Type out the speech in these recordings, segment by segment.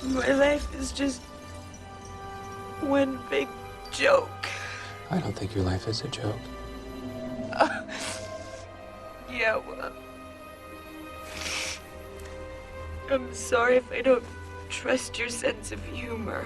My life is just one big joke. I don't think your life is a joke. Yeah, well, I'm sorry if I don't trust your sense of humor.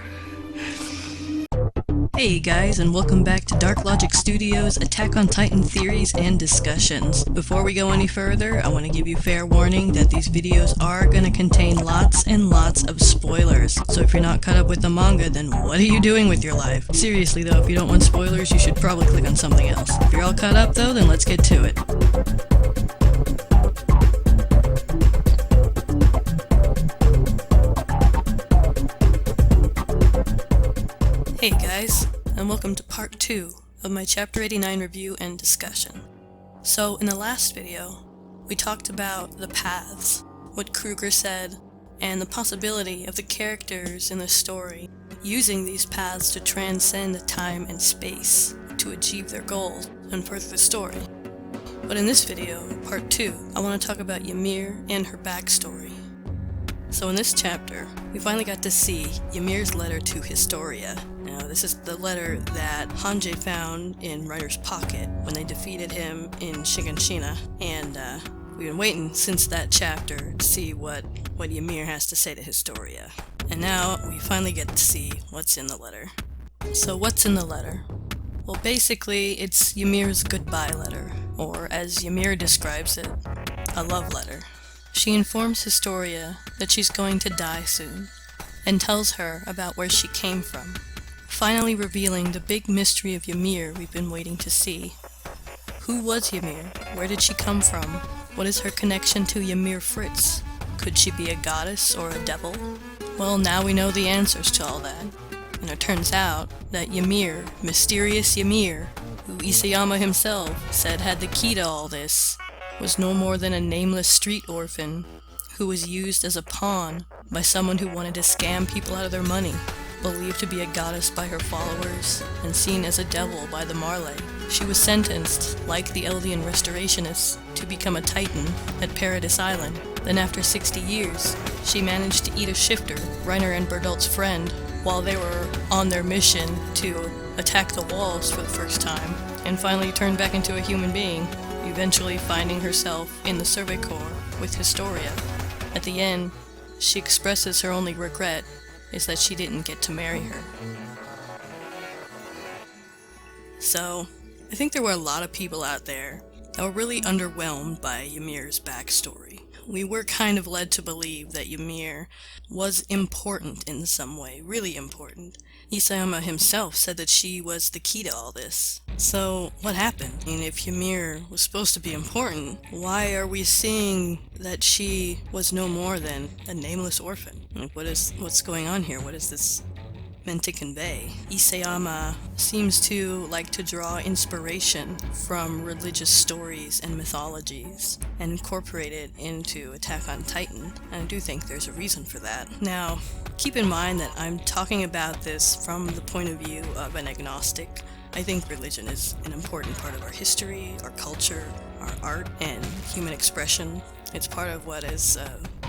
Hey guys, and welcome back to DarkLogic Studios' Attack on Titan theories and discussions. Before we go any further, I want to give you fair warning that these videos are going to contain lots and lots of spoilers. So if you're not caught up with the manga, then what are you doing with your life? Seriously though, if you don't want spoilers, you should probably click on something else. If you're all caught up though, then let's get to it. Hey guys, and welcome to part 2 of my chapter 89 review and discussion. So in the last video, we talked about the paths, what Kruger said, and the possibility of the characters in the story using these paths to transcend time and space to achieve their goals and further the story. But in this video, part 2, I want to talk about Ymir and her backstory. So in this chapter, we finally got to see Ymir's letter to Historia. Now, this is the letter that Hanji found in Reiter's pocket when they defeated him in Shingeki, and we've been waiting since that chapter to see what Ymir has to say to Historia. And now, we finally get to see what's in the letter. So what's in the letter? Well, basically, it's Ymir's goodbye letter, or as Ymir describes it, a love letter. She informs Historia that she's going to die soon, and tells her about where she came from, finally revealing the big mystery of Ymir we've been waiting to see. Who was Ymir? Where did she come from? What is her connection to Ymir Fritz? Could she be a goddess or a devil? Well, now we know the answers to all that, and it turns out that Ymir, mysterious Ymir, who Isayama himself said had the key to all this, was no more than a nameless street orphan who was used as a pawn by someone who wanted to scam people out of their money, believed to be a goddess by her followers, and seen as a devil by the Marley. She was sentenced, like the Eldian restorationists, to become a Titan at Paradise Island. Then after 60 years, she managed to eat a shifter, Reiner and Bertolt's friend, while they were on their mission to attack the walls for the first time, and finally turned back into a human being, eventually finding herself in the Survey Corps with Historia. At the end, she expresses her only regret is that she didn't get to marry her. So, I think there were a lot of people out there that were really underwhelmed by Ymir's backstory. We were kind of led to believe that Ymir was important in some way, really important. Isayama himself said that she was the key to all this. So, what happened? I mean, if Ymir was supposed to be important, why are we seeing that she was no more than a nameless orphan? Like, what's going on here? What is this meant to convey? Isayama seems to like to draw inspiration from religious stories and mythologies and incorporate it into Attack on Titan, and I do think there's a reason for that. Now, keep in mind that I'm talking about this from the point of view of an agnostic. I think religion is an important part of our history, our culture, our art, and human expression. It's part of what has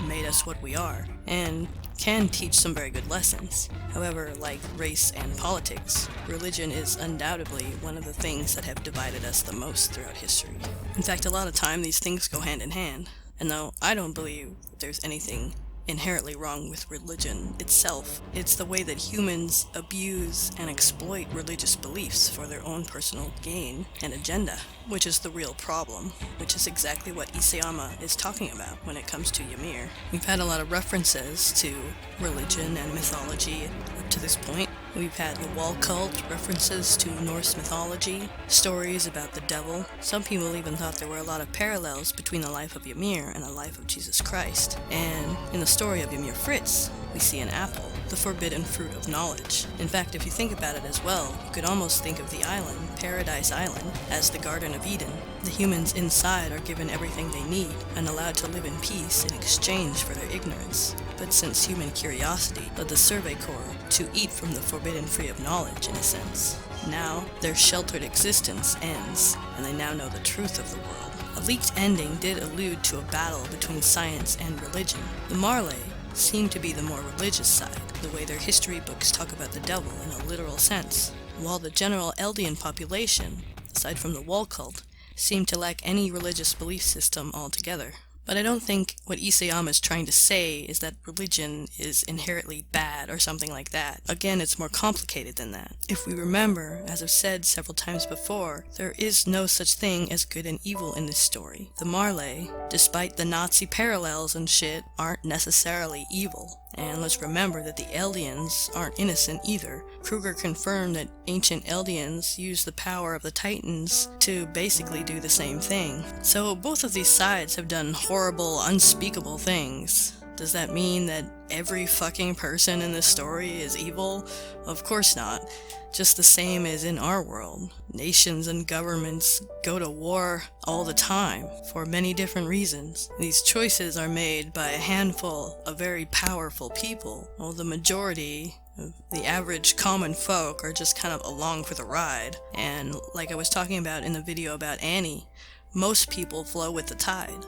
made us what we are, and can teach some very good lessons. However, like race and politics, religion is undoubtedly one of the things that have divided us the most throughout history. In fact, a lot of time these things go hand in hand, and though I don't believe that there's anything inherently wrong with religion itself, it's the way that humans abuse and exploit religious beliefs for their own personal gain and agenda, which is the real problem, which is exactly what Isayama is talking about when it comes to Ymir. We've had a lot of references to religion and mythology up to this point. We've had the wall cult, references to Norse mythology, stories about the devil. Some people even thought there were a lot of parallels between the life of Ymir and the life of Jesus Christ. And in the story of Ymir Fritz, we see an apple, the forbidden fruit of knowledge. In fact, if you think about it as well, you could almost think of the island, Paradise Island, as the Garden of Eden. The humans inside are given everything they need and allowed to live in peace in exchange for their ignorance. But since human curiosity led the Survey Corps to eat from the forbidden fruit of knowledge, in a sense, now their sheltered existence ends, and they now know the truth of the world. A leaked ending did allude to a battle between science and religion. The Marley seem to be the more religious side, the way their history books talk about the devil in a literal sense, while the general Eldian population, aside from the wall cult, seem to lack any religious belief system altogether. But I don't think what Isayama is trying to say is that religion is inherently bad or something like that. Again, it's more complicated than that. If we remember, as I've said several times before, there is no such thing as good and evil in this story. The Marley, despite the Nazi parallels and shit, aren't necessarily evil. And let's remember that the Eldians aren't innocent either. Kruger confirmed that ancient Eldians used the power of the Titans to basically do the same thing. So both of these sides have done horrible, unspeakable things. Does that mean that every fucking person in this story is evil? Of course not. Just the same as in our world. Nations and governments go to war all the time for many different reasons. These choices are made by a handful of very powerful people, while the majority of the average common folk are just kind of along for the ride. And like I was talking about in the video about Annie, most people flow with the tide.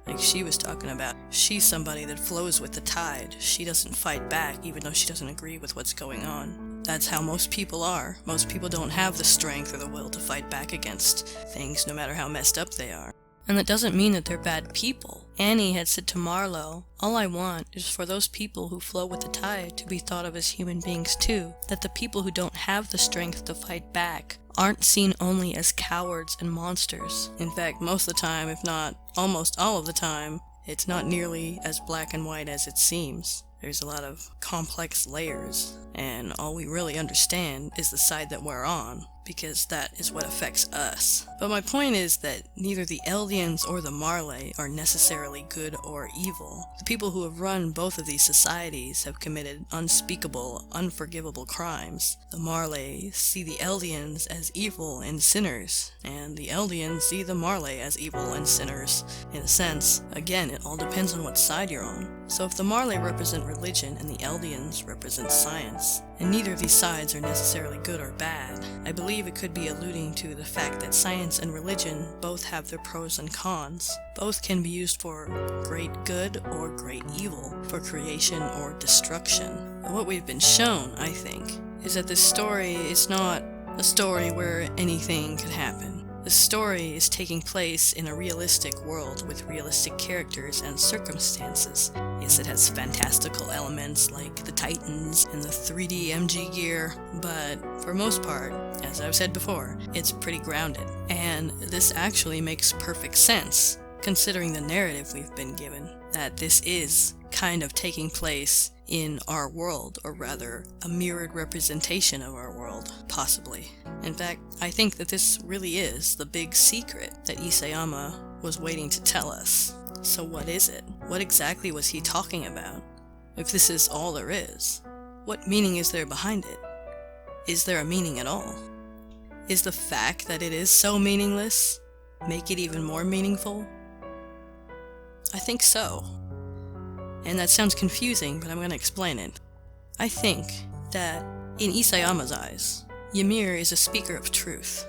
Like she was talking about, she's somebody that flows with the tide. She doesn't fight back even though she doesn't agree with what's going on. That's how most people are. Most people don't have the strength or the will to fight back against things no matter how messed up they are. And that doesn't mean that they're bad people. Annie had said to Marlowe, all I want is for those people who flow with the tide to be thought of as human beings too. That the people who don't have the strength to fight back aren't seen only as cowards and monsters. In fact, most of the time, if not almost all of the time, it's not nearly as black and white as it seems. There's a lot of complex layers, and all we really understand is the side that we're on, because that is what affects us. But my point is that neither the Eldians or the Marley are necessarily good or evil. The people who have run both of these societies have committed unspeakable, unforgivable crimes. The Marley see the Eldians as evil and sinners, and the Eldians see the Marley as evil and sinners. In a sense, again, it all depends on what side you're on. So if the Marley represent religion and the Eldians represent science, and neither of these sides are necessarily good or bad, I believe it could be alluding to the fact that science and religion both have their pros and cons. Both can be used for great good or great evil, for creation or destruction. But what we've been shown, I think, is that this story is not a story where anything could happen. The story is taking place in a realistic world with realistic characters and circumstances. Yes, it has fantastical elements like the Titans and the 3D MG gear, but for most part, as I've said before, it's pretty grounded. And this actually makes perfect sense, considering the narrative we've been given, that this is kind of taking place in our world, or rather, a mirrored representation of our world, possibly. In fact, I think that this really is the big secret that Isayama was waiting to tell us. So what is it? What exactly was he talking about? If this is all there is, what meaning is there behind it? Is there a meaning at all? Is the fact that it is so meaningless make it even more meaningful? I think so. And that sounds confusing, but I'm going to explain it. I think that, in Isayama's eyes, Ymir is a speaker of truth.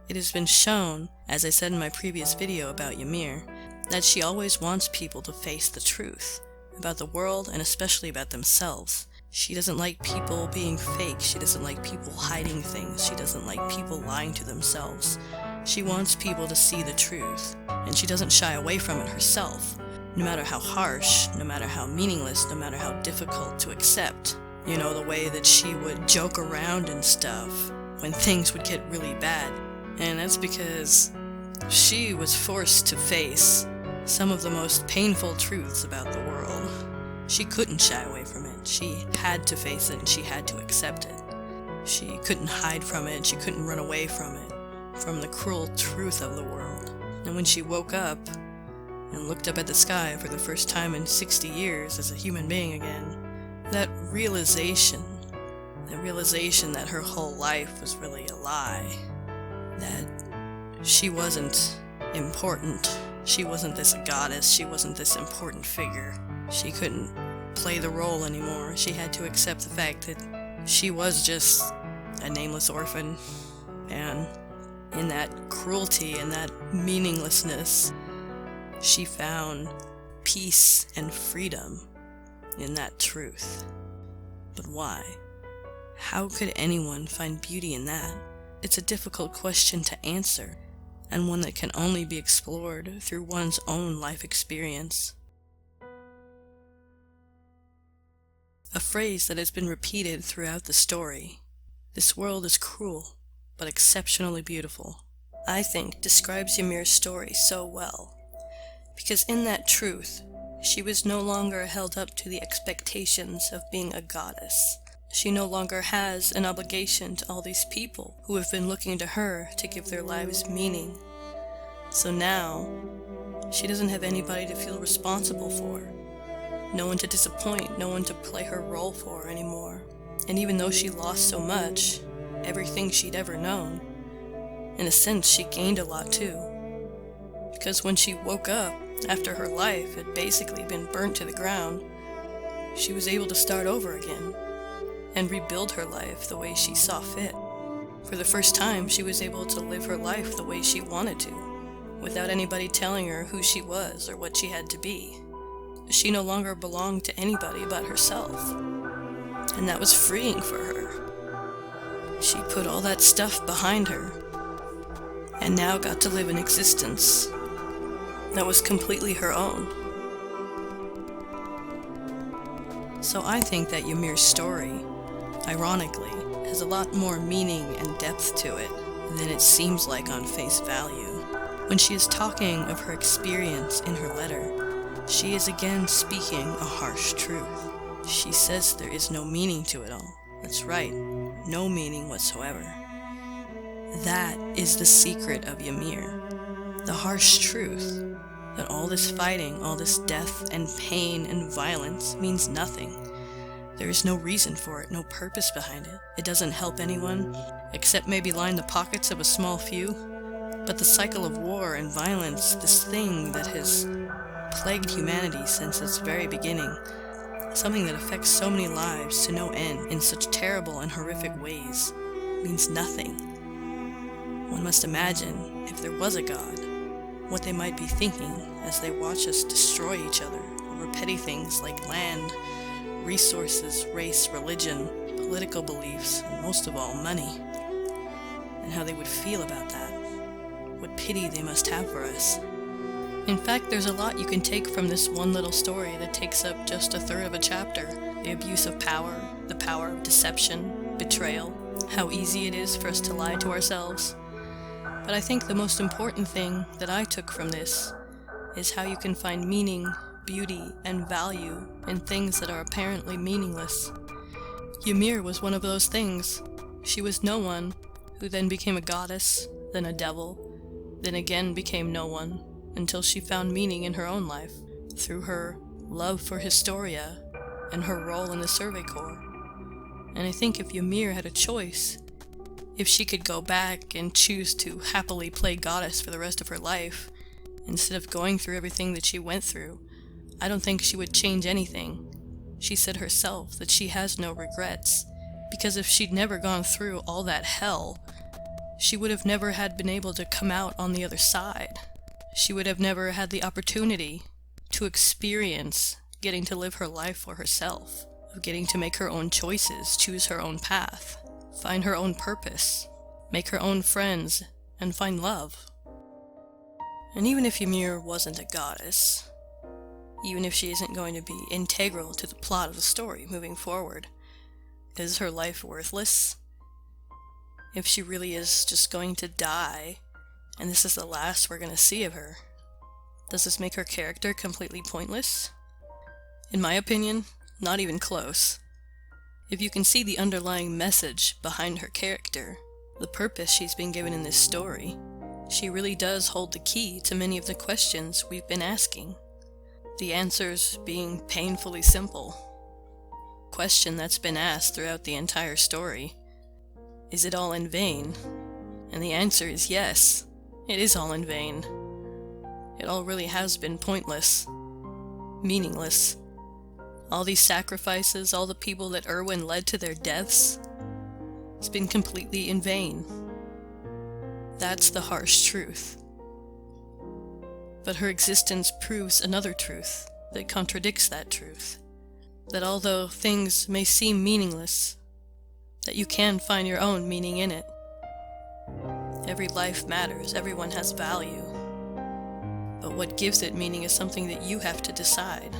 It has been shown, as I said in my previous video about Ymir, that she always wants people to face the truth, about the world and especially about themselves. She doesn't like people being fake, she doesn't like people hiding things, she doesn't like people lying to themselves. She wants people to see the truth, and she doesn't shy away from it herself. No matter how harsh, no matter how meaningless, no matter how difficult to accept. You know, the way that she would joke around and stuff when things would get really bad. And that's because she was forced to face some of the most painful truths about the world. She couldn't shy away from it. She had to face it and she had to accept it. She couldn't hide from it, she couldn't run away from it, from the cruel truth of the world. And when she woke up, and looked up at the sky for the first time in 60 years as a human being again, that realization that her whole life was really a lie, that she wasn't important, she wasn't this goddess, she wasn't this important figure, she couldn't play the role anymore, she had to accept the fact that she was just a nameless orphan, and in that cruelty and that meaninglessness, she found peace and freedom. in that truth. But why? How could anyone find beauty in that? It's a difficult question to answer, and one that can only be explored through one's own life experience. A phrase that has been repeated throughout the story, "This world is cruel, but exceptionally beautiful," I think describes Ymir's story so well. Because in that truth, she was no longer held up to the expectations of being a goddess. She no longer has an obligation to all these people who have been looking to her to give their lives meaning. So now, she doesn't have anybody to feel responsible for. No one to disappoint, no one to play her role for anymore. And even though she lost so much, everything she'd ever known, in a sense she gained a lot too. Because when she woke up, after her life had basically been burnt to the ground, she was able to start over again, and rebuild her life the way she saw fit. For the first time, she was able to live her life the way she wanted to, without anybody telling her who she was or what she had to be. She no longer belonged to anybody but herself, and that was freeing for her. She put all that stuff behind her, and now got to live an existence that was completely her own. So I think that Ymir's story, ironically, has a lot more meaning and depth to it than it seems like on face value. When she is talking of her experience in her letter, she is again speaking a harsh truth. She says there is no meaning to it all. That's right, no meaning whatsoever. That is the secret of Ymir, the harsh truth that all this fighting, all this death and pain and violence means nothing. There is no reason for it, no purpose behind it. It doesn't help anyone, except maybe line the pockets of a small few. But the cycle of war and violence, this thing that has plagued humanity since its very beginning, something that affects so many lives to no end in such terrible and horrific ways, means nothing. One must imagine, if there was a god, what they might be thinking as they watch us destroy each other over petty things like land, resources, race, religion, political beliefs, and most of all, money. And how they would feel about that. What pity they must have for us. In fact, there's a lot you can take from this one little story that takes up just a third of a chapter. The abuse of power, the power of deception, betrayal, how easy it is for us to lie to ourselves. But I think the most important thing that I took from this is how you can find meaning, beauty, and value in things that are apparently meaningless. Ymir was one of those things. She was no one, who then became a goddess, then a devil, then again became no one, until she found meaning in her own life, through her love for Historia and her role in the Survey Corps. And I think if Ymir had a choice, if she could go back and choose to happily play goddess for the rest of her life, instead of going through everything that she went through, I don't think she would change anything. She said herself that she has no regrets, because if she'd never gone through all that hell, she would have never had been able to come out on the other side. She would have never had the opportunity to experience getting to live her life for herself, of getting to make her own choices, choose her own path, find her own purpose, make her own friends, and find love. And even if Ymir wasn't a goddess, even if she isn't going to be integral to the plot of the story moving forward, is her life worthless? If she really is just going to die, and this is the last we're going to see of her, does this make her character completely pointless? In my opinion, not even close. If you can see the underlying message behind her character, the purpose she's been given in this story, she really does hold the key to many of the questions we've been asking. The answers being painfully simple. Question that's been asked throughout the entire story. Is it all in vain? And the answer is yes, it is all in vain. It all really has been pointless, meaningless. All these sacrifices, all the people that Erwin led to their deaths, it's been completely in vain. That's the harsh truth. But her existence proves another truth that contradicts that truth. That although things may seem meaningless, that you can find your own meaning in it. Every life matters, everyone has value. But what gives it meaning is something that you have to decide.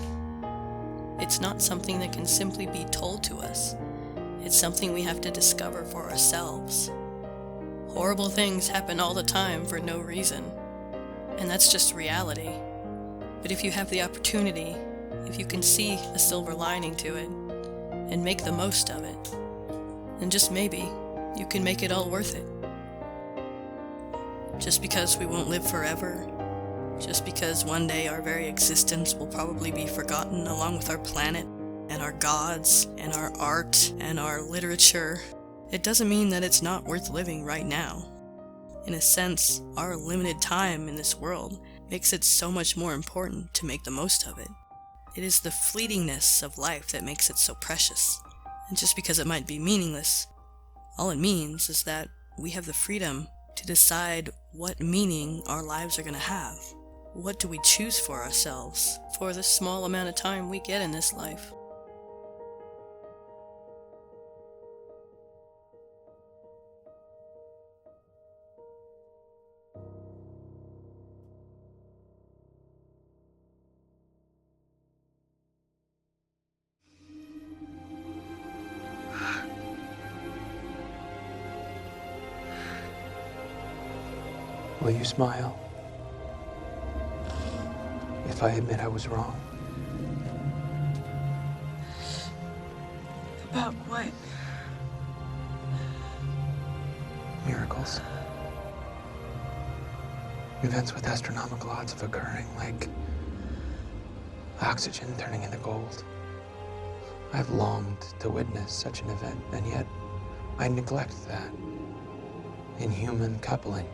It's not something that can simply be told to us. It's something we have to discover for ourselves. Horrible things happen all the time for no reason, and that's just reality. But if you have the opportunity, if you can see a silver lining to it, and make the most of it, then just maybe, you can make it all worth it. Just because we won't live forever, just because one day our very existence will probably be forgotten along with our planet, and our gods, and our art, and our literature, it doesn't mean that it's not worth living right now. In a sense, our limited time in this world makes it so much more important to make the most of it. It is the fleetingness of life that makes it so precious. And just because it might be meaningless, all it means is that we have the freedom to decide what meaning our lives are going to have. What do we choose for ourselves for the small amount of time we get in this life? Will you smile? If I admit I was wrong? About what? Miracles. Events with astronomical odds of occurring, like oxygen turning into gold. I've longed to witness such an event, and yet I neglect that. Inhuman coupling.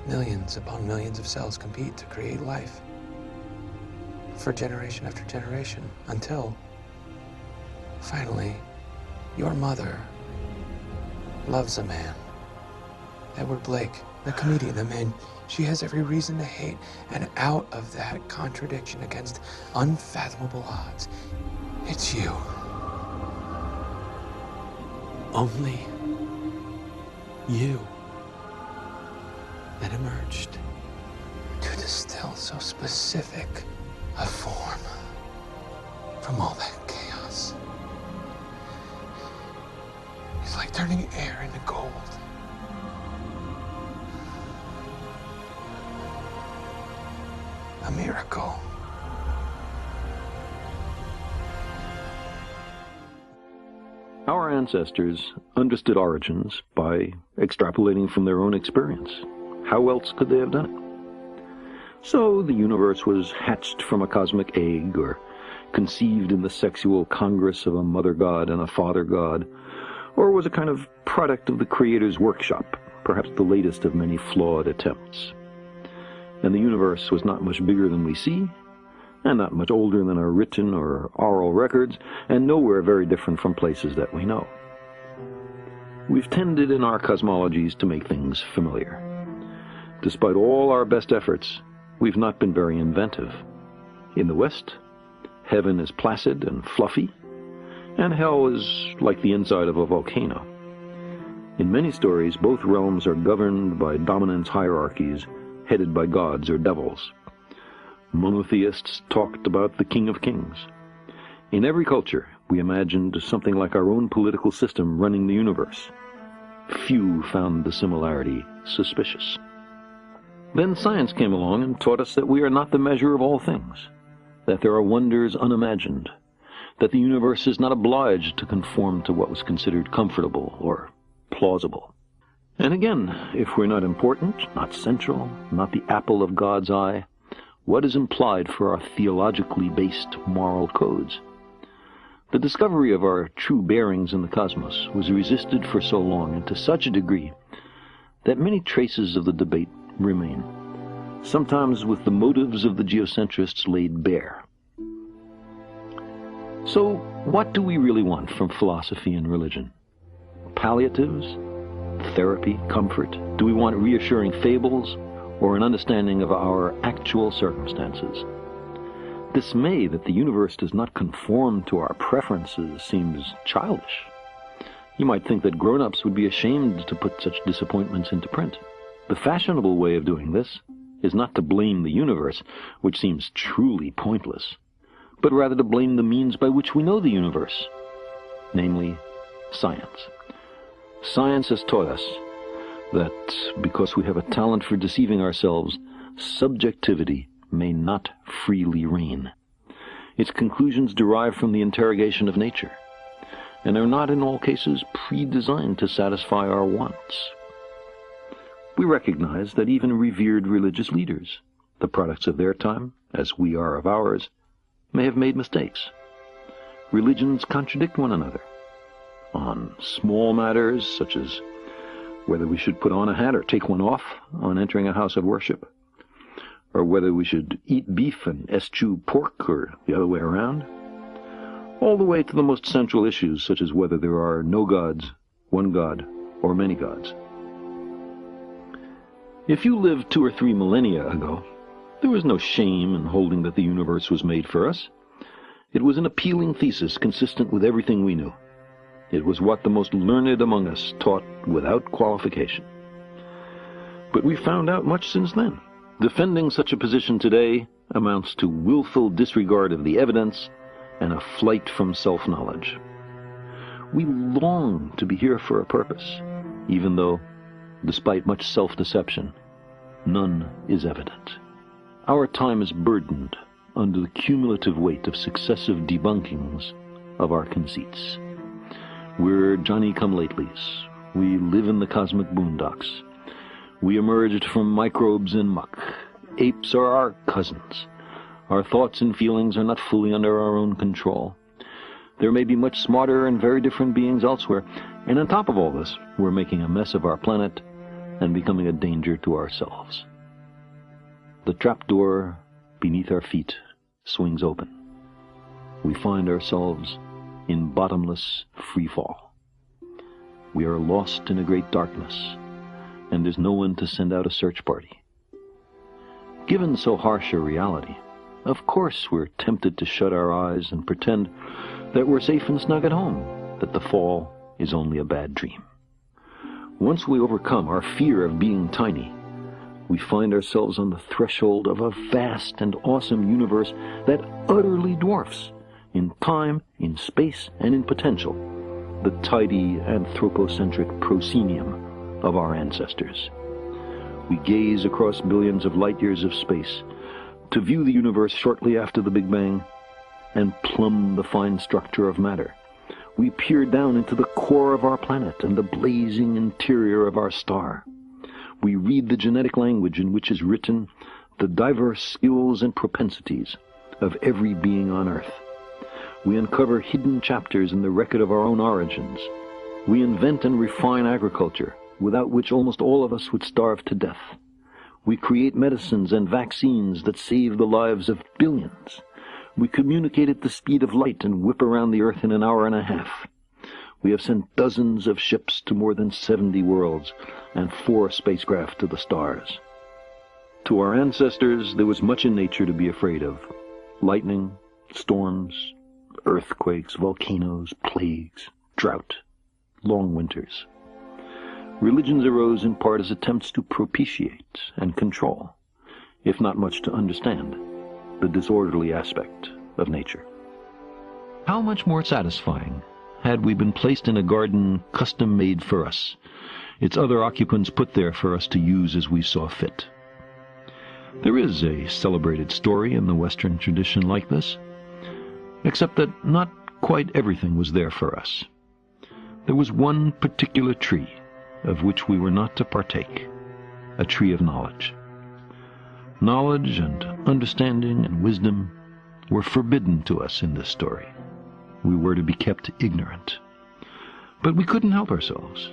Millions upon millions of cells compete to create life for generation after generation until, finally, your mother loves a man. Edward Blake, the comedian, a man she has every reason to hate. And out of that contradiction against unfathomable odds, it's you. Only you. That emerged to distill so specific a form from all that chaos. It's like turning air into gold. A miracle. Our ancestors understood origins by extrapolating from their own experience. How else could they have done it? So the universe was hatched from a cosmic egg, or conceived in the sexual congress of a mother god and a father god, or was a kind of product of the creator's workshop, perhaps the latest of many flawed attempts. And the universe was not much bigger than we see, and not much older than our written or oral records, and nowhere very different from places that we know. We've tended in our cosmologies to make things familiar. Despite all our best efforts, we've not been very inventive. In the West, heaven is placid and fluffy, and hell is like the inside of a volcano. In many stories, both realms are governed by dominance hierarchies, headed by gods or devils. Monotheists talked about the King of Kings. In every culture, we imagined something like our own political system running the universe. Few found the similarity suspicious. Then science came along and taught us that we are not the measure of all things, that there are wonders unimagined, that the universe is not obliged to conform to what was considered comfortable or plausible. And again, if we're not important, not central, not the apple of God's eye, what is implied for our theologically based moral codes? The discovery of our true bearings in the cosmos was resisted for so long and to such a degree that many traces of the debate remain, sometimes with the motives of the geocentrists laid bare. So, what do we really want from philosophy and religion? Palliatives? Therapy? Comfort? Do we want reassuring fables, or an understanding of our actual circumstances? dismay that the universe does not conform to our preferences seems childish. You might think that grown-ups would be ashamed to put such disappointments into print. The fashionable way of doing this is not to blame the universe, which seems truly pointless, but rather to blame the means by which we know the universe, namely, science. Science has taught us that because we have a talent for deceiving ourselves, subjectivity may not freely reign. Its conclusions derive from the interrogation of nature, and are not in all cases pre-designed to satisfy our wants. We recognize that even revered religious leaders, the products of their time, as we are of ours, may have made mistakes. Religions contradict one another. On small matters, such as whether we should put on a hat or take one off on entering a house of worship, or whether we should eat beef and eschew pork or the other way around, all the way to the most central issues, such as whether there are no gods, one god, or many gods. If you lived 2 or 3 millennia ago, there was no shame in holding that the universe was made for us. It was an appealing thesis consistent with everything we knew. It was what the most learned among us taught without qualification. But we've found out much since then. Defending such a position today amounts to willful disregard of the evidence and a flight from self-knowledge. We long to be here for a purpose, even though, despite much self-deception, none is evident. Our time is burdened under the cumulative weight of successive debunkings of our conceits. We're Johnny-come-latelys. We live in the cosmic boondocks. We emerged from microbes and muck. Apes are our cousins. Our thoughts and feelings are not fully under our own control. There may be much smarter and very different beings elsewhere, and on top of all this, we're making a mess of our planet and becoming a danger to ourselves. The trapdoor beneath our feet swings open. We find ourselves in bottomless freefall. We are lost in a great darkness, and there's no one to send out a search party. Given so harsh a reality, of course we're tempted to shut our eyes and pretend that we're safe and snug at home, that the fall is only a bad dream. Once we overcome our fear of being tiny, we find ourselves on the threshold of a vast and awesome universe that utterly dwarfs, in time, in space, and in potential, the tidy anthropocentric proscenium of our ancestors. We gaze across billions of light years of space to view the universe shortly after the Big Bang and plumb the fine structure of matter. We peer down into the core of our planet and the blazing interior of our star. We read the genetic language in which is written the diverse skills and propensities of every being on Earth. We uncover hidden chapters in the record of our own origins. We invent and refine agriculture, without which almost all of us would starve to death. We create medicines and vaccines that save the lives of billions. We communicate at the speed of light and whip around the Earth in an hour and a half. We have sent dozens of ships to more than 70 worlds and 4 spacecraft to the stars. To our ancestors, there was much in nature to be afraid of. Lightning, storms, earthquakes, volcanoes, plagues, drought, long winters. Religions arose in part as attempts to propitiate and control, if not much to understand, the disorderly aspect of nature. How much more satisfying had we been placed in a garden custom-made for us, its other occupants put there for us to use as we saw fit. There is a celebrated story in the Western tradition like this, except that not quite everything was there for us. There was one particular tree of which we were not to partake, a tree of knowledge. Knowledge and understanding and wisdom were forbidden to us in this story. We were to be kept ignorant. But we couldn't help ourselves.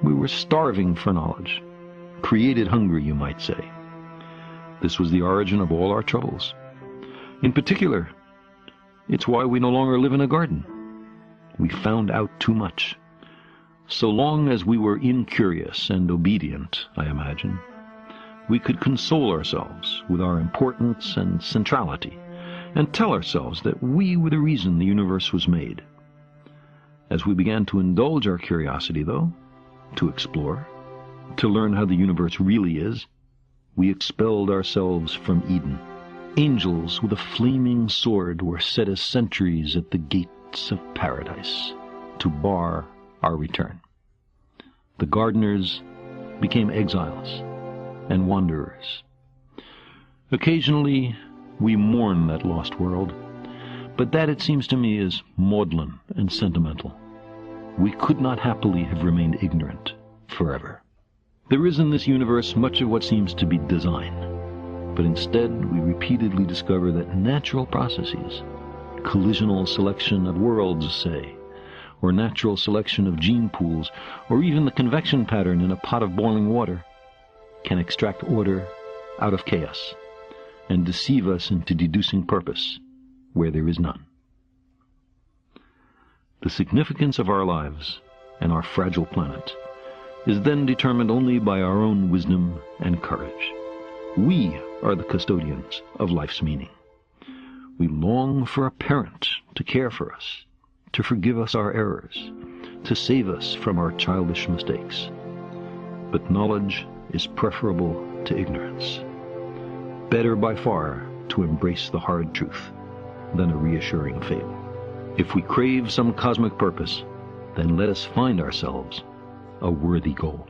We were starving for knowledge, created hungry, you might say. This was the origin of all our troubles. In particular, it's why we no longer live in a garden. We found out too much. So long as we were incurious and obedient, I imagine, we could console ourselves with our importance and centrality and tell ourselves that we were the reason the universe was made. As we began to indulge our curiosity, though, to explore, to learn how the universe really is, we expelled ourselves from Eden. Angels with a flaming sword were set as sentries at the gates of paradise to bar our return. The gardeners became exiles and wanderers. Occasionally, we mourn that lost world, but that, it seems to me, is maudlin and sentimental. We could not happily have remained ignorant forever. There is in this universe much of what seems to be design, but instead we repeatedly discover that natural processes, collisional selection of worlds, say, or natural selection of gene pools, or even the convection pattern in a pot of boiling water, can extract order out of chaos and deceive us into deducing purpose where there is none. The significance of our lives and our fragile planet is then determined only by our own wisdom and courage. We are the custodians of life's meaning. We long for a parent to care for us, to forgive us our errors, to save us from our childish mistakes. But knowledge is preferable to ignorance. Better by far to embrace the hard truth than a reassuring fable. If we crave some cosmic purpose, then let us find ourselves a worthy goal.